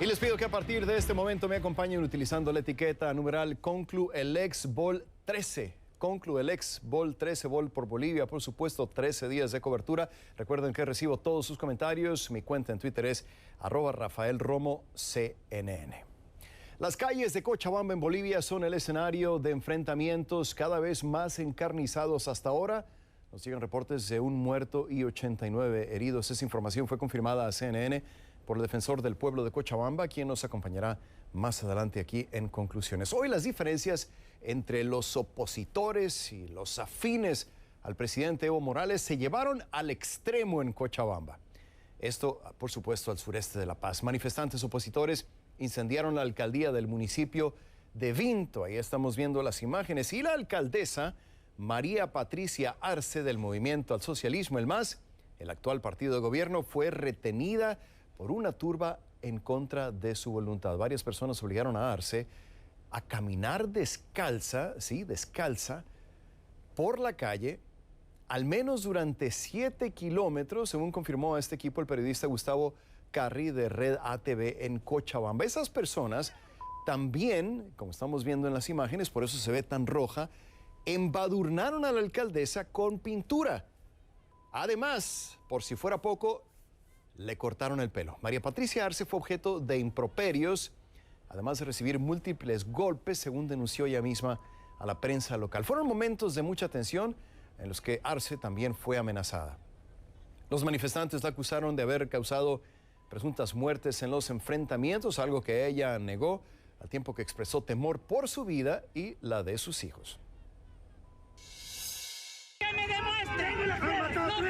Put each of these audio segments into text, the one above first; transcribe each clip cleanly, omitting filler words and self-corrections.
Y les pido que a partir de este momento me acompañen utilizando la etiqueta numeral CONCLUELEX-BOL 13. CONCLUELEX-BOL 13, Bol por Bolivia, por supuesto, 13 días de cobertura. Recuerden que recibo todos sus comentarios. Mi cuenta en Twitter es @RafaelRomoCNN. Las calles de Cochabamba en Bolivia son el escenario de enfrentamientos cada vez más encarnizados hasta ahora. Nos llegan reportes de un muerto y 89 heridos. Esa información fue confirmada a CNN por el defensor del pueblo de Cochabamba, quien nos acompañará más adelante aquí en Conclusiones. Hoy las diferencias entre los opositores y los afines al presidente Evo Morales se llevaron al extremo en Cochabamba. Esto, por supuesto, al sureste de La Paz. Manifestantes opositores incendiaron la alcaldía del municipio de Vinto. Ahí estamos viendo las imágenes. Y la alcaldesa María Patricia Arce del Movimiento al Socialismo, el MAS, el actual partido de gobierno, fue retenida por una turba en contra de su voluntad. Varias personas obligaron a Arce a caminar descalza, sí, descalza, por la calle, al menos durante 7 kilómetros, según confirmó a este equipo el periodista Gustavo Carri de Red ATV en Cochabamba. Esas personas también, como estamos viendo en las imágenes, por eso se ve tan roja, embadurnaron a la alcaldesa con pintura. Además, por si fuera poco, le cortaron el pelo. María Patricia Arce fue objeto de improperios, además de recibir múltiples golpes, según denunció ella misma a la prensa local. Fueron momentos de mucha tensión en los que Arce también fue amenazada. Los manifestantes la acusaron de haber causado presuntas muertes en los enfrentamientos, algo que ella negó, al tiempo que expresó temor por su vida y la de sus hijos. ¡Que me demuestren! ¡No juro por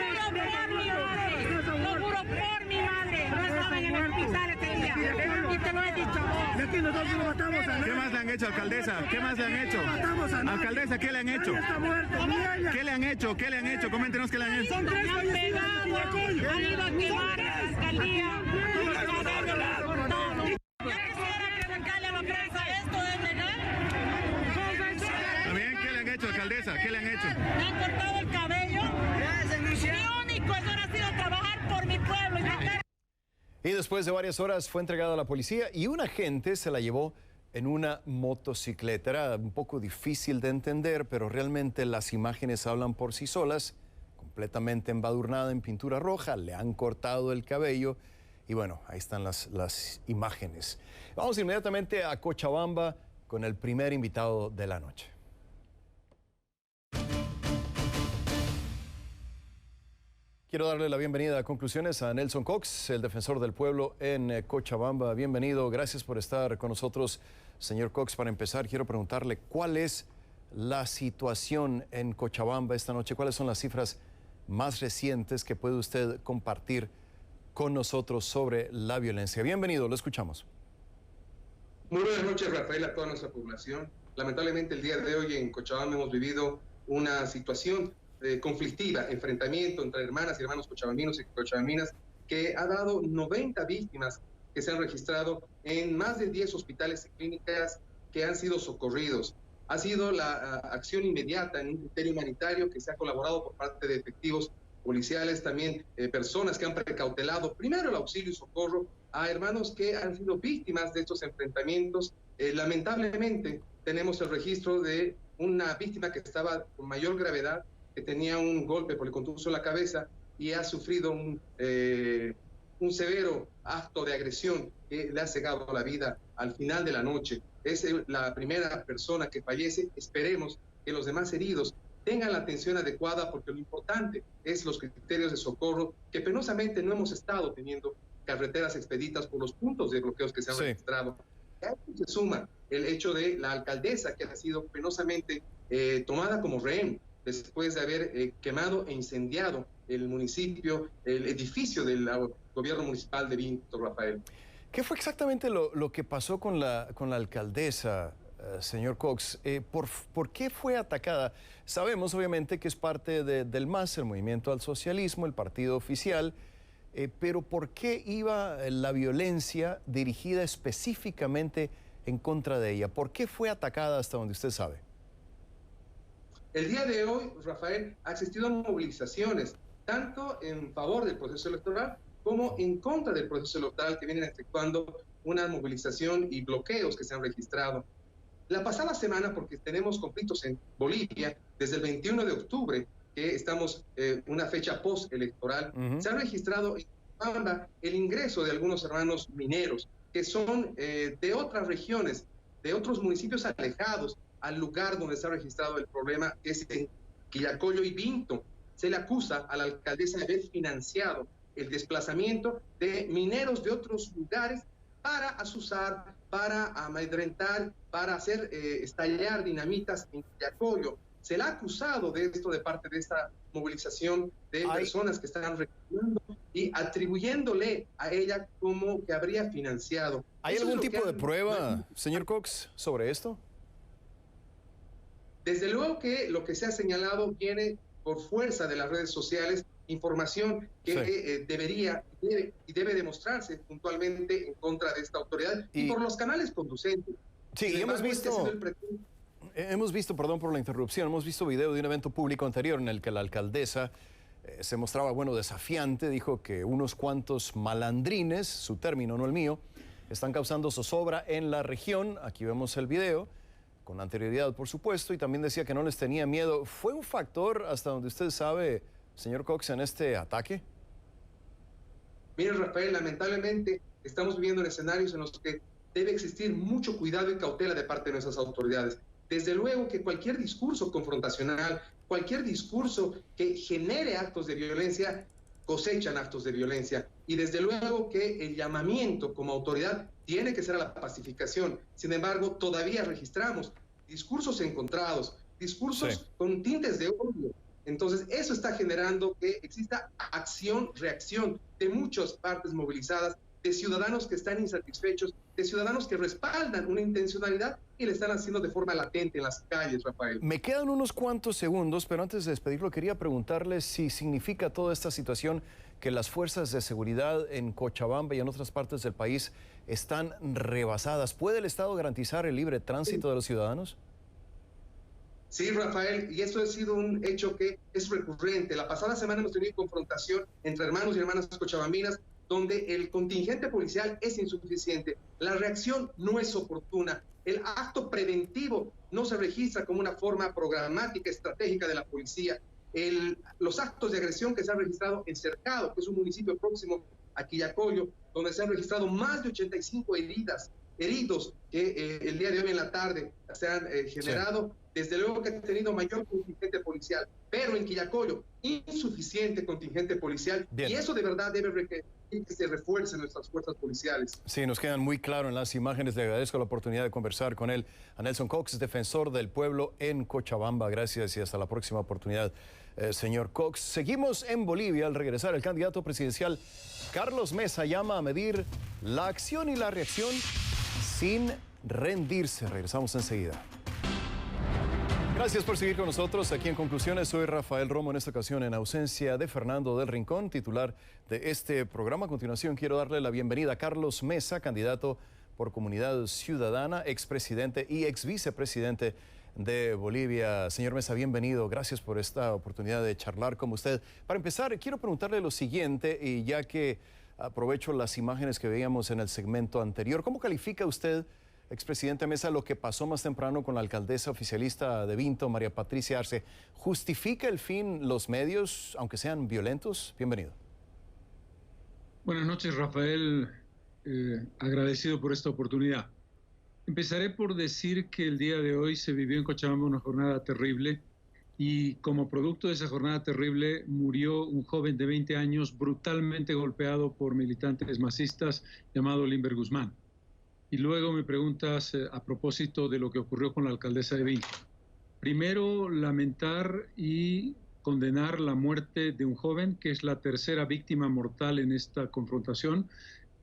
mi madre! ¡No juro por mi madre! No estaba en el hospital ese día. Y te lo he dicho a vos. ¿Qué más le han hecho, alcaldesa? ¿Qué más le han hecho? Alcaldesa, ¿qué le han hecho? ¿Qué le han hecho? ¿Qué le han hecho? Coméntenos qué le han hecho. Me han pegado, han ido a quemar a la alcaldía. Yo quisiera preguntarle a la prensa, ¿esto es legal? También, ¿qué le han hecho, alcaldesa? ¿Qué le han hecho? Me han cortado el cabello. Mi único error ha sido trabajar por mi pueblo y tratar. Y después de varias horas fue entregada a la policía y un agente se la llevó en una motocicleta. Era un poco difícil de entender, pero realmente las imágenes hablan por sí solas. Completamente embadurnada en pintura roja, le han cortado el cabello y bueno, ahí están las imágenes. Vamos inmediatamente a Cochabamba con el primer invitado de la noche. Quiero darle la bienvenida a Conclusiones a Nelson Cox, el defensor del pueblo en Cochabamba. Bienvenido, gracias por estar con nosotros, señor Cox. Para empezar, quiero preguntarle cuál es la situación en Cochabamba esta noche, cuáles son las cifras más recientes que puede usted compartir con nosotros sobre la violencia. Bienvenido, lo escuchamos. Muy buenas noches, Rafael, a toda nuestra población. Lamentablemente, el día de hoy en Cochabamba hemos vivido una situación conflictiva, enfrentamiento entre hermanas y hermanos cochabambinos y cochabambinas, que ha dado 90 víctimas que se han registrado en más de 10 hospitales y clínicas que han sido socorridos. Ha sido la acción inmediata en un criterio humanitario que se ha colaborado por parte de efectivos policiales, también personas que han precautelado primero el auxilio y socorro a hermanos que han sido víctimas de estos enfrentamientos. Lamentablemente tenemos el registro de una víctima que estaba con mayor gravedad, que tenía un golpe policontuso en la cabeza y ha sufrido un severo acto de agresión que le ha cegado la vida al final de la noche. Es la primera persona que fallece. Esperemos que los demás heridos tengan la atención adecuada, porque lo importante es los criterios de socorro, que penosamente no hemos estado teniendo carreteras expeditas por los puntos de bloqueos que se han registrado. A esto se suma el hecho de la alcaldesa, que ha sido penosamente tomada como rehén después de haber quemado e incendiado el municipio, el edificio del gobierno municipal de Vinto, Rafael. ¿Qué fue exactamente lo que pasó con la alcaldesa, señor Cox? ¿Por qué fue atacada? Sabemos, obviamente, que es parte del MAS, el Movimiento al Socialismo, el partido oficial, pero ¿por qué iba la violencia dirigida específicamente en contra de ella? ¿Por qué fue atacada hasta donde usted sabe? El día de hoy, Rafael, ha existido movilizaciones, tanto en favor del proceso electoral como en contra del proceso electoral que vienen efectuando una movilización y bloqueos que se han registrado. La pasada semana, porque tenemos conflictos en Bolivia, desde el 21 de octubre, que estamos una fecha postelectoral, se ha registrado en Cochabamba el ingreso de algunos hermanos mineros que son de otras regiones, de otros municipios alejados al lugar donde se ha registrado el problema, que es en Quillacollo y Vinto. Se le acusa a la alcaldesa de haber financiado el desplazamiento de mineros de otros lugares para azuzar, para amedrentar, para hacer estallar dinamitas en Quillacollo. Se le ha acusado de esto de parte de esta movilización de personas que están reclamando y atribuyéndole a ella como que habría financiado. ¿Hay algún tipo de prueba, señor Cox, sobre esto? Desde luego que lo que se ha señalado viene por fuerza de las redes sociales, información que debe demostrarse puntualmente en contra de esta autoridad y por los canales conducentes. Sí, hemos visto, perdón por la interrupción, hemos visto video de un evento público anterior en el que la alcaldesa se mostraba, desafiante, dijo que unos cuantos malandrines, su término, no el mío, están causando zozobra en la región. Aquí vemos el video, con anterioridad, por supuesto, y también decía que no les tenía miedo. ¿Fue un factor, hasta donde usted sabe, señor Cox, en este ataque? Mire, Rafael, lamentablemente estamos viviendo en escenarios en los que debe existir mucho cuidado y cautela de parte de nuestras autoridades. Desde luego que cualquier discurso confrontacional, cualquier discurso que genere actos de violencia, cosechan actos de violencia. Y desde luego que el llamamiento como autoridad tiene que ser a la pacificación. Sin embargo, todavía registramos discursos encontrados, discursos con tintes de odio. Entonces, eso está generando que exista acción, reacción de muchas partes movilizadas, de ciudadanos que están insatisfechos, de ciudadanos que respaldan una intencionalidad y le están haciendo de forma latente en las calles, Rafael. Me quedan unos cuantos segundos, pero antes de despedirlo quería preguntarle si significa toda esta situación que las fuerzas de seguridad en Cochabamba y en otras partes del país están rebasadas. ¿Puede el Estado garantizar el libre tránsito de los ciudadanos? Sí, Rafael, y esto ha sido un hecho que es recurrente. La pasada semana hemos tenido confrontación entre hermanos y hermanas cochabambinas, donde el contingente policial es insuficiente, la reacción no es oportuna, el acto preventivo no se registra como una forma programática, estratégica de la policía. Los actos de agresión que se han registrado en Cercado, que es un municipio próximo a Quillacollo, donde se han registrado más de 85 heridos que el día de hoy en la tarde se han generado. Desde luego que ha tenido mayor contingente policial, pero en Quillacollo, insuficiente contingente policial. Bien. Y eso de verdad debe requerir que se refuercen nuestras fuerzas policiales. Sí, nos quedan muy claro en las imágenes. Le agradezco la oportunidad de conversar con él. A Nelson Cox, defensor del pueblo en Cochabamba. Gracias y hasta la próxima oportunidad, señor Cox. Seguimos en Bolivia. Al regresar, el candidato presidencial Carlos Mesa llama a medir la acción y la reacción sin rendirse. Regresamos enseguida. Gracias por seguir con nosotros. Aquí en Conclusiones, soy Rafael Romo, en esta ocasión en ausencia de Fernando del Rincón, titular de este programa. A continuación, quiero darle la bienvenida a Carlos Mesa, candidato por Comunidad Ciudadana, expresidente y exvicepresidente de Bolivia. Señor Mesa, bienvenido. Gracias por esta oportunidad de charlar con usted. Para empezar, quiero preguntarle lo siguiente, y ya que aprovecho las imágenes que veíamos en el segmento anterior, ¿cómo califica usted, expresidente Mesa, lo que pasó más temprano con la alcaldesa oficialista de Vinto, María Patricia Arce? ¿Justifica el fin los medios, aunque sean violentos? Bienvenido. Buenas noches, Rafael. Agradecido por esta oportunidad. Empezaré por decir que el día de hoy se vivió en Cochabamba una jornada terrible, y como producto de esa jornada terrible murió un joven de 20 años brutalmente golpeado por militantes masistas llamado Limber Guzmán. Y luego me preguntas a propósito de lo que ocurrió con la alcaldesa de Vinto. Primero, lamentar y condenar la muerte de un joven, que es la tercera víctima mortal en esta confrontación,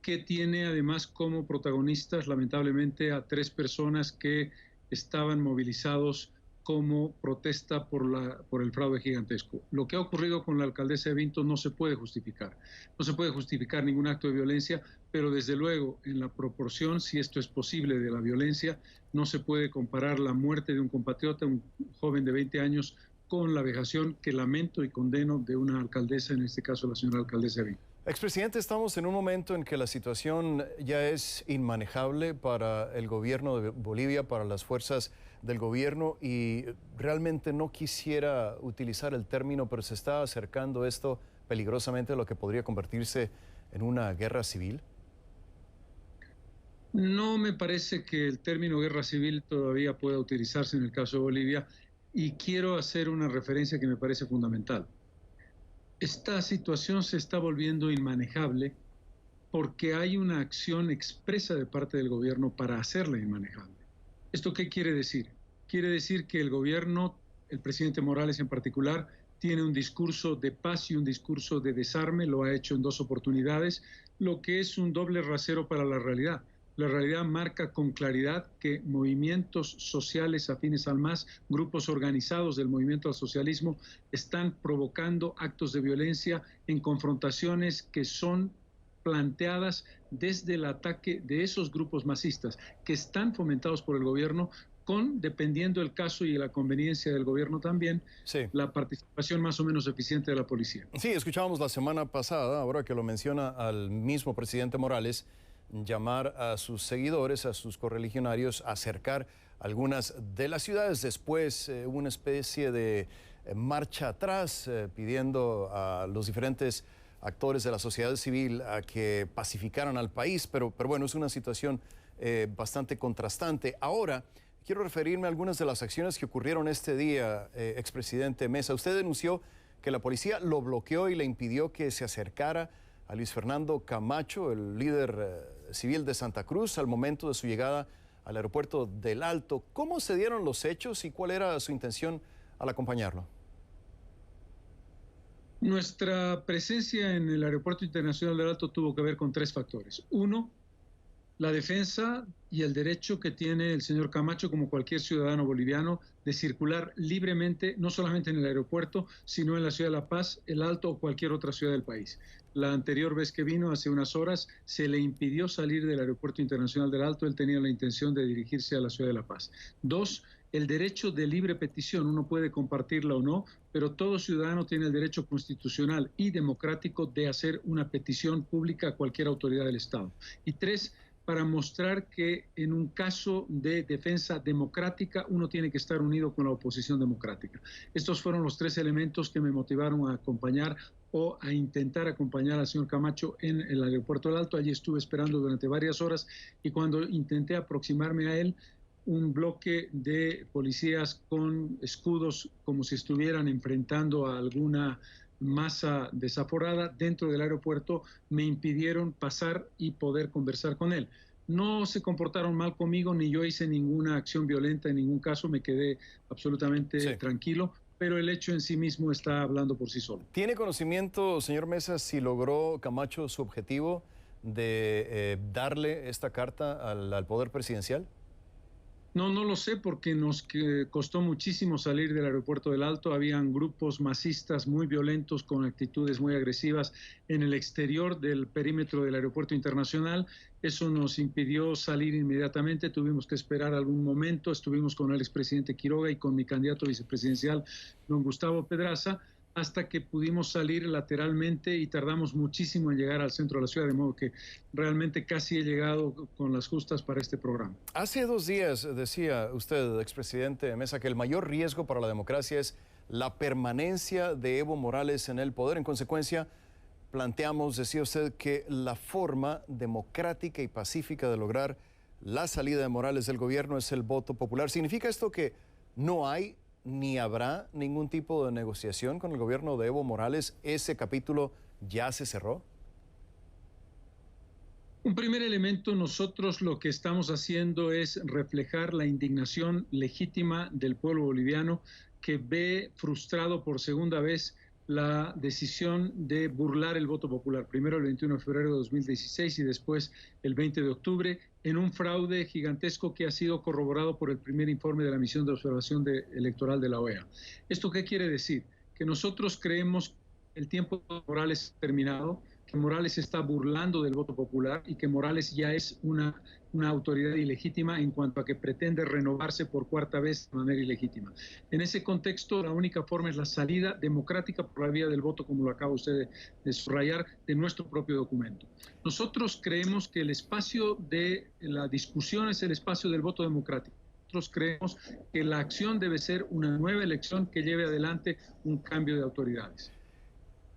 que tiene además como protagonistas, lamentablemente, a 3 personas que estaban movilizados como protesta por el fraude gigantesco. Lo que ha ocurrido con la alcaldesa de Vinto no se puede justificar. No se puede justificar ningún acto de violencia, pero desde luego, en la proporción, si esto es posible, de la violencia, no se puede comparar la muerte de un compatriota, un joven de 20 años, con la vejación que lamento y condeno de una alcaldesa, en este caso la señora alcaldesa de Vinto. Expresidente, estamos en un momento en que la situación ya es inmanejable para el gobierno de Bolivia, para las fuerzas del gobierno, y realmente no quisiera utilizar el término, pero se está acercando esto peligrosamente a lo que podría convertirse en una guerra civil. No me parece que el término guerra civil todavía pueda utilizarse en el caso de Bolivia, y quiero hacer una referencia que me parece fundamental. Esta situación se está volviendo inmanejable porque hay una acción expresa de parte del gobierno para hacerla inmanejable. ¿Esto qué quiere decir? Quiere decir que el gobierno, el presidente Morales en particular, tiene un discurso de paz y un discurso de desarme, lo ha hecho en 2 oportunidades, lo que es un doble rasero para la realidad. La realidad marca con claridad que movimientos sociales afines al MAS, grupos organizados del movimiento al socialismo, están provocando actos de violencia en confrontaciones que son planteadas desde el ataque de esos grupos masistas, que están fomentados por el gobierno, dependiendo del caso y la conveniencia del gobierno también, Sí. la participación más o menos eficiente de la policía. Sí, escuchábamos la semana pasada, ahora que lo menciona, al mismo presidente Morales llamar a sus seguidores, a sus correligionarios, a acercar algunas de las ciudades. Después una especie de marcha atrás pidiendo a los diferentes actores de la sociedad civil a que pacificaran al país, pero bueno, es una situación bastante contrastante. Ahora, quiero referirme a algunas de las acciones que ocurrieron este día, expresidente Mesa. Usted denunció que la policía lo bloqueó y le impidió que se acercara a Luis Fernando Camacho, el líder civil de Santa Cruz, al momento de su llegada al aeropuerto del Alto. ¿Cómo se dieron los hechos y cuál era su intención al acompañarlo? Nuestra presencia en el Aeropuerto Internacional del Alto tuvo que ver con 3 factores. 1, la defensa y el derecho que tiene el señor Camacho, como cualquier ciudadano boliviano, de circular libremente, no solamente en el aeropuerto, sino en la ciudad de La Paz, el Alto o cualquier otra ciudad del país. La anterior vez que vino, hace unas horas, se le impidió salir del Aeropuerto Internacional del Alto. Él tenía la intención de dirigirse a la ciudad de La Paz. 2, el derecho de libre petición. Uno puede compartirla o no, pero todo ciudadano tiene el derecho constitucional y democrático de hacer una petición pública a cualquier autoridad del Estado. Y 3, para mostrar que en un caso de defensa democrática uno tiene que estar unido con la oposición democrática. Estos fueron los 3 elementos que me motivaron a acompañar o a intentar acompañar al señor Camacho en el Aeropuerto del Alto. Allí estuve esperando durante varias horas, y cuando intenté aproximarme a él, un bloque de policías con escudos como si estuvieran enfrentando a alguna masa desaforada dentro del aeropuerto me impidieron pasar y poder conversar con él. No se comportaron mal conmigo, ni yo hice ninguna acción violenta en ningún caso, me quedé absolutamente tranquilo, pero el hecho en sí mismo está hablando por sí solo. ¿Tiene conocimiento, señor Mesa, si logró Camacho su objetivo de darle esta carta al Poder Presidencial? No lo sé, porque nos costó muchísimo salir del Aeropuerto del Alto. Habían grupos masistas muy violentos con actitudes muy agresivas en el exterior del perímetro del Aeropuerto Internacional. Eso nos impidió salir inmediatamente. Tuvimos que esperar algún momento. Estuvimos con el expresidente Quiroga y con mi candidato vicepresidencial, don Gustavo Pedraza, hasta que pudimos salir lateralmente, y tardamos muchísimo en llegar al centro de la ciudad, de modo que realmente casi he llegado con las justas para este programa. Hace 2 días decía usted, expresidente Mesa, que el mayor riesgo para la democracia es la permanencia de Evo Morales en el poder. En consecuencia, planteamos, decía usted, que la forma democrática y pacífica de lograr la salida de Morales del gobierno es el voto popular. ¿Significa esto que no hay ni habrá ningún tipo de negociación con el gobierno de Evo Morales? ¿Ese capítulo ya se cerró? Un primer elemento, nosotros lo que estamos haciendo es reflejar la indignación legítima del pueblo boliviano, que ve frustrado por segunda vez la decisión de burlar el voto popular, primero el 21 de febrero de 2016 y después el 20 de octubre, en un fraude gigantesco que ha sido corroborado por el primer informe de la misión de observación electoral de la OEA. ¿Esto qué quiere decir? Que nosotros creemos que el tiempo de Morales ha terminado. que Morales se está burlando del voto popular y que Morales ya es una autoridad ilegítima en cuanto a que pretende renovarse por cuarta vez de manera ilegítima. En ese contexto, la única forma es la salida democrática por la vía del voto, como lo acaba usted de subrayar, de nuestro propio documento. Nosotros creemos que el espacio de la discusión es el espacio del voto democrático. Nosotros creemos que la acción debe ser una nueva elección que lleve adelante un cambio de autoridades.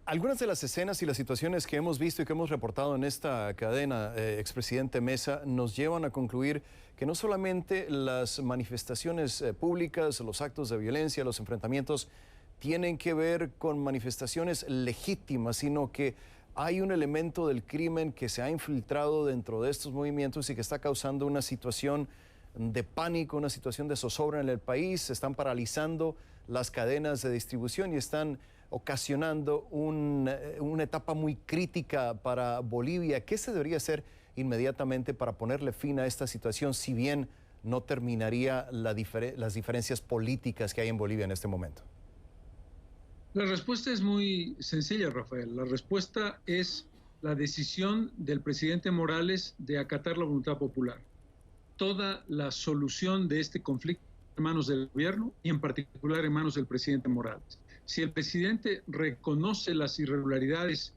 Algunas de las escenas y las situaciones que hemos visto y que hemos reportado en esta cadena, expresidente Mesa, nos llevan a concluir que no solamente las manifestaciones públicas, los actos de violencia, los enfrentamientos, tienen que ver con manifestaciones legítimas, sino que hay un elemento del crimen que se ha infiltrado dentro de estos movimientos y que está causando una situación de pánico, una situación de zozobra en el país. Se están paralizando las cadenas de distribución y están ocasionando una etapa muy crítica para Bolivia. ¿Qué se debería hacer inmediatamente para ponerle fin a esta situación, si bien no terminaría las diferencias políticas que hay en Bolivia en este momento? La respuesta es muy sencilla, Rafael. La respuesta es la decisión del presidente Morales de acatar la voluntad popular. Toda la solución de este conflicto en manos del gobierno y en particular en manos del presidente Morales. Si el presidente reconoce las irregularidades,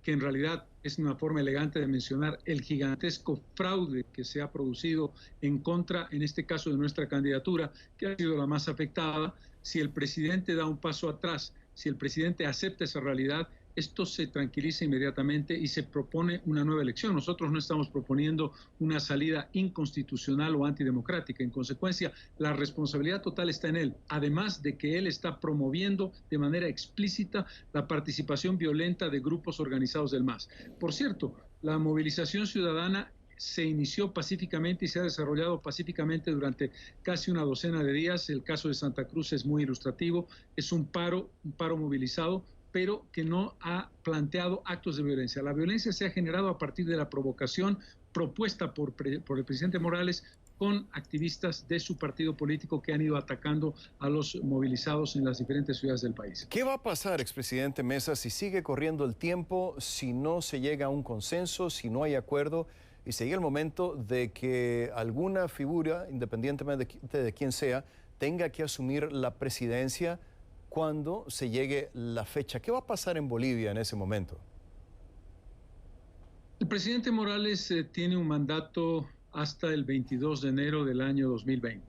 que en realidad es una forma elegante de mencionar el gigantesco fraude que se ha producido en contra, en este caso, de nuestra candidatura, que ha sido la más afectada, si el presidente da un paso atrás, si el presidente acepta esa realidad, esto se tranquiliza inmediatamente y se propone una nueva elección. Nosotros no estamos proponiendo una salida inconstitucional o antidemocrática. En consecuencia, la responsabilidad total está en él, además de que él está promoviendo de manera explícita la participación violenta de grupos organizados del MAS. Por cierto, la movilización ciudadana se inició pacíficamente y se ha desarrollado pacíficamente durante casi una docena de días. El caso de Santa Cruz es muy ilustrativo. Es un paro movilizado, pero que no ha planteado actos de violencia. La violencia se ha generado a partir de la provocación propuesta por el presidente Morales con activistas de su partido político que han ido atacando a los movilizados en las diferentes ciudades del país. ¿Qué va a pasar, expresidente Mesa, si sigue corriendo el tiempo, si no se llega a un consenso, si no hay acuerdo y se llega el momento de que alguna figura, independientemente de quién sea, tenga que asumir la presidencia cuando se llegue la fecha? ¿Qué va a pasar en Bolivia en ese momento? El presidente Morales tiene un mandato hasta el 22 de enero del año 2020.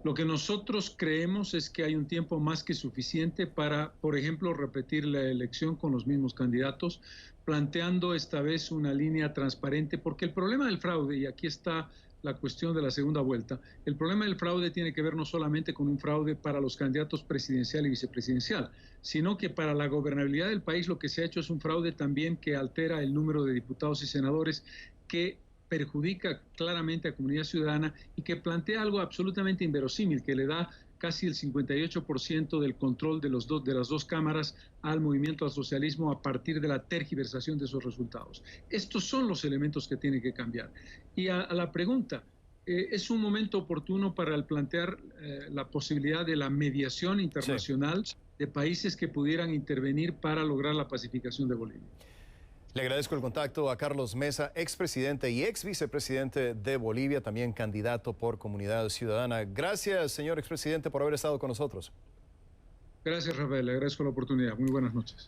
Lo que nosotros creemos es que hay un tiempo más que suficiente para, por ejemplo, repetir la elección con los mismos candidatos, planteando esta vez una línea transparente, porque el problema del fraude, y aquí está la cuestión de la segunda vuelta, el problema del fraude tiene que ver no solamente con un fraude para los candidatos presidencial y vicepresidencial, sino que para la gobernabilidad del país lo que se ha hecho es un fraude también que altera el número de diputados y senadores, que perjudica claramente a la comunidad ciudadana y que plantea algo absolutamente inverosímil, que le da casi el 58% del control de las dos cámaras al movimiento al socialismo a partir de la tergiversación de esos resultados. Estos son los elementos que tienen que cambiar. Y a la pregunta, ¿es un momento oportuno para plantear la posibilidad de la mediación internacional de países que pudieran intervenir para lograr la pacificación de Bolivia? Le agradezco el contacto a Carlos Mesa, expresidente y ex vicepresidente de Bolivia, también candidato por Comunidad Ciudadana. Gracias, señor expresidente, por haber estado con nosotros. Gracias, Rafael. Le agradezco la oportunidad. Muy buenas noches.